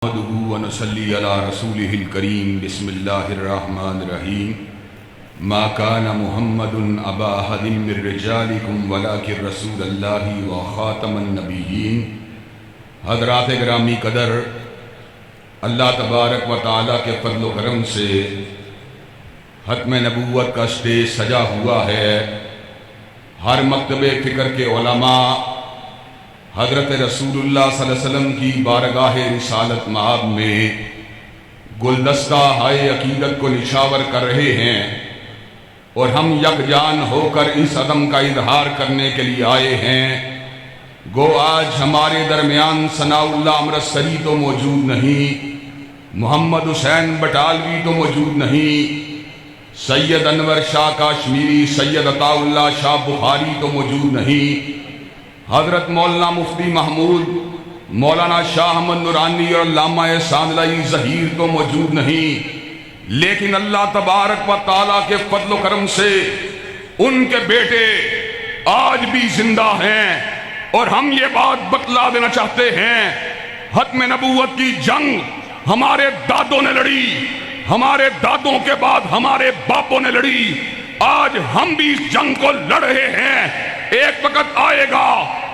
نحمده ونصلي على رسوله الكريم بسم الله الرحمن الرحيم ما كان محمد أبا أحد من رجالكم ولكن رسول الله وخاتم النبيين۔ حضرات گرامی قدر، اللہ تبارک و تعالیٰ کے فضل و کرم سے ختم نبوت کا اسٹیج سجا ہوا ہے۔ ہر مکتب فکر کے علماء حضرت رسول اللہ صلی اللہ علیہ وسلم کی بارگاہ رسالت مآب میں گلدستہ ہائے عقیدت کو نشاور کر رہے ہیں، اور ہم یکجان ہو کر اس عدم کا اظہار کرنے کے لیے آئے ہیں۔ گو آج ہمارے درمیان ثناء اللہ امرتسری تو موجود نہیں، محمد حسین بٹالوی تو موجود نہیں، سید انور شاہ کاشمیری، سید عطا اللہ شاہ بخاری تو موجود نہیں، حضرت مولانا مفتی محمود، مولانا شاہ احمد نورانی اور علامہ ساندلائی ظہیر تو موجود نہیں، لیکن اللہ تبارک و تعالیٰ کے فضل و کرم سے ان کے بیٹے آج بھی زندہ ہیں، اور ہم یہ بات بتلا دینا چاہتے ہیں، ختم نبوت کی جنگ ہمارے دادوں نے لڑی، ہمارے دادوں کے بعد ہمارے باپوں نے لڑی، آج ہم بھی اس جنگ کو لڑ رہے ہیں۔ ایک وقت آئے گا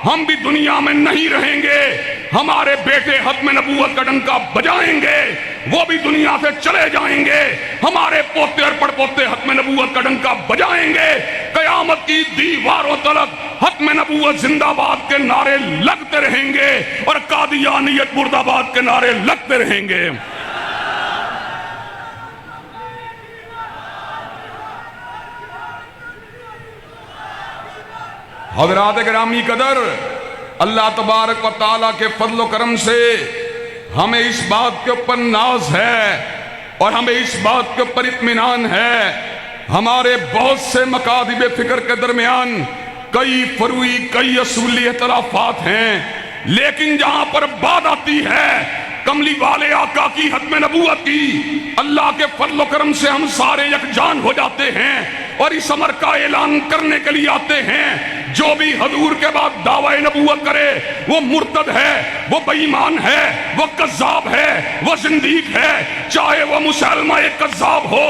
ہم بھی دنیا میں نہیں رہیں گے، ہمارے بیٹے ختم نبوت کا ڈنکا بجائیں گے، وہ بھی دنیا سے چلے جائیں گے، ہمارے پوتے اور پڑ پوتے ختم نبوت کا ڈنکا بجائیں گے، قیامت کی دیواروں تلک ختم نبوت زندہ باد کے نعرے لگتے رہیں گے، اور قادیانیت مرد آباد کے نعرے لگتے رہیں گے۔ حضرات گرامی قدر، اللہ تبارک و تعالیٰ کے فضل و کرم سے ہمیں اس بات کے اوپر ناز ہے اور ہمیں اس بات کے اوپر اطمینان ہے، ہمارے بہت سے مکاتب فکر کے درمیان کئی فروعی کئی اصولی اختلافات ہیں، لیکن جہاں پر بات آتی ہے کملی والے آقا کی ختم نبوت کی، اللہ کے فضل و کرم سے ہم سارے یکجان ہو جاتے ہیں اور اس امر کا اعلان کرنے کے لیے آتے ہیں، جو بھی حضور کے بعد دعوی نبوت کرے وہ مرتد ہے، وہ بے ایمان ہے، وہ کذاب ہے، وہ زندیق ہے، چاہے وہ مسلمہ کذاب ہو،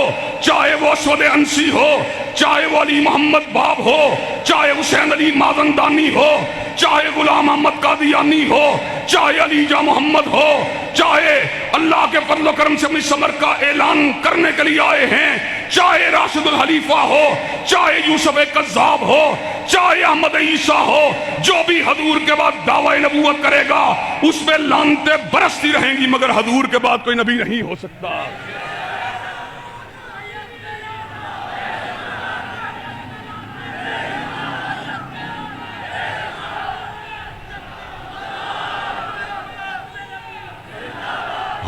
چاہے وہ اسود انسی ہو، چاہے وہ علی محمد باب ہو، چاہے حسین علی مازندانی ہو، چاہے غلام احمد قادیانی ہو، چاہے علی جاں محمد ہو، چاہے اللہ کے فضل و کرم سے ہم اس امر کا اعلان کرنے کے لیے آئے ہیں، چاہے راشد الخلیفہ ہو، چاہے یوسف کذاب ہو، چاہے احمد عیسیٰ ہو، جو بھی حضور کے بعد دعوی نبوت کرے گا اس پہ لعنتیں برستی رہیں گی، مگر حضور کے بعد کوئی نبی نہیں ہو سکتا۔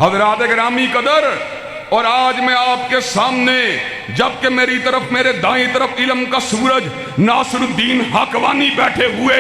حضرات گرامی قدر، اور آج میں آپ کے سامنے جبکہ میری طرف میرے دائیں طرف علم کا سورج ناصر الدین حقوانی بیٹھے ہوئے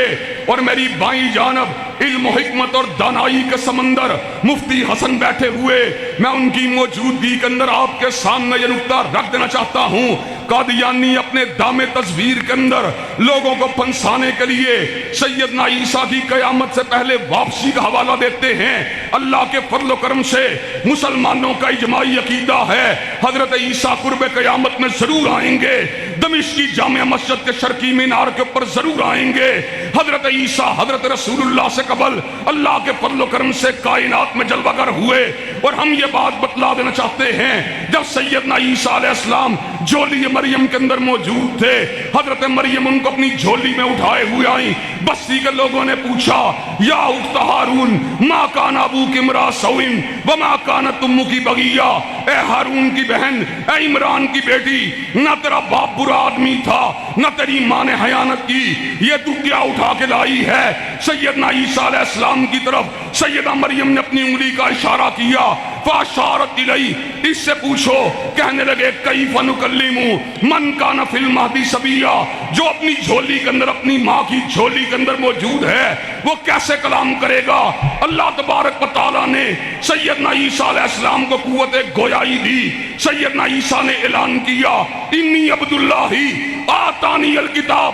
اور میری بائیں جانب علم و حکمت اور دانائی کے سمندر مفتی حسن بیٹھے ہوئے، میں ان کی موجودگی کے اندر آپ کے سامنے یہ نقطہ رکھ دینا چاہتا ہوں، قادیانی اپنے دام تصویر کے اندر لوگوں کو پھنسانے کے لیے سیدنا عیسیٰ کی قیامت سے پہلے واپسی کا حوالہ دیتے ہیں۔ اللہ کے فضل و کرم سے مسلمانوں کا اجماعی عقیدہ ہے حضرت عیسیٰ قرب قیامت میں ضرور آئیں گے، دمشق کی جامع مسجد کے شرقی مینار کے اوپر ضرور آئیں گے۔ حضرت عیسیٰ حضرت رسول اللہ سے قبل اللہ کے فضل و کرم سے کائنات میں جلوہ گر ہوئے، اور ہم یہ بات بتلا دینا چاہتے ہیں جب سیدنا عیسیٰ علیہ السلام جھولی مریم کے اندر موجود تھے، حضرت مریم ان کو اپنی جھولی میں اٹھائے ہوئے آئیں، بستی کے لوگوں نے پوچھا یا اخت ہارون ما کان ابوک امرأ سوء وما کانت امک بغیہ، اے ہارون کی بہن، اے عمران کی بیٹی، نہ تیرا باپ برا آدمی تھا نہ تیری ماں نے خیانت کی، یہ تو کیا اٹھا کے لائی ہے؟ سیدنا عیسیٰ علیہ السلام کی طرف سیدہ مریم نے اپنی انگلی کا اشارہ کیا، فاشارت الیہ، اس سے پوچھو، کہنے لگے کیف نکلم من کان فی المہدی صبیا، جو اپنی جھولی کے اندر اپنی ماں کی جھولی کے اندر موجود ہے وہ کیسے کلام کرے گا؟ اللہ تبارک و تعالیٰ نے سیدنا عیسیٰ علیہ السلام کو قوت گویائی دی، سیدنا عیسیٰ نے اعلان کیا انی عبداللہ آتانی الکتاب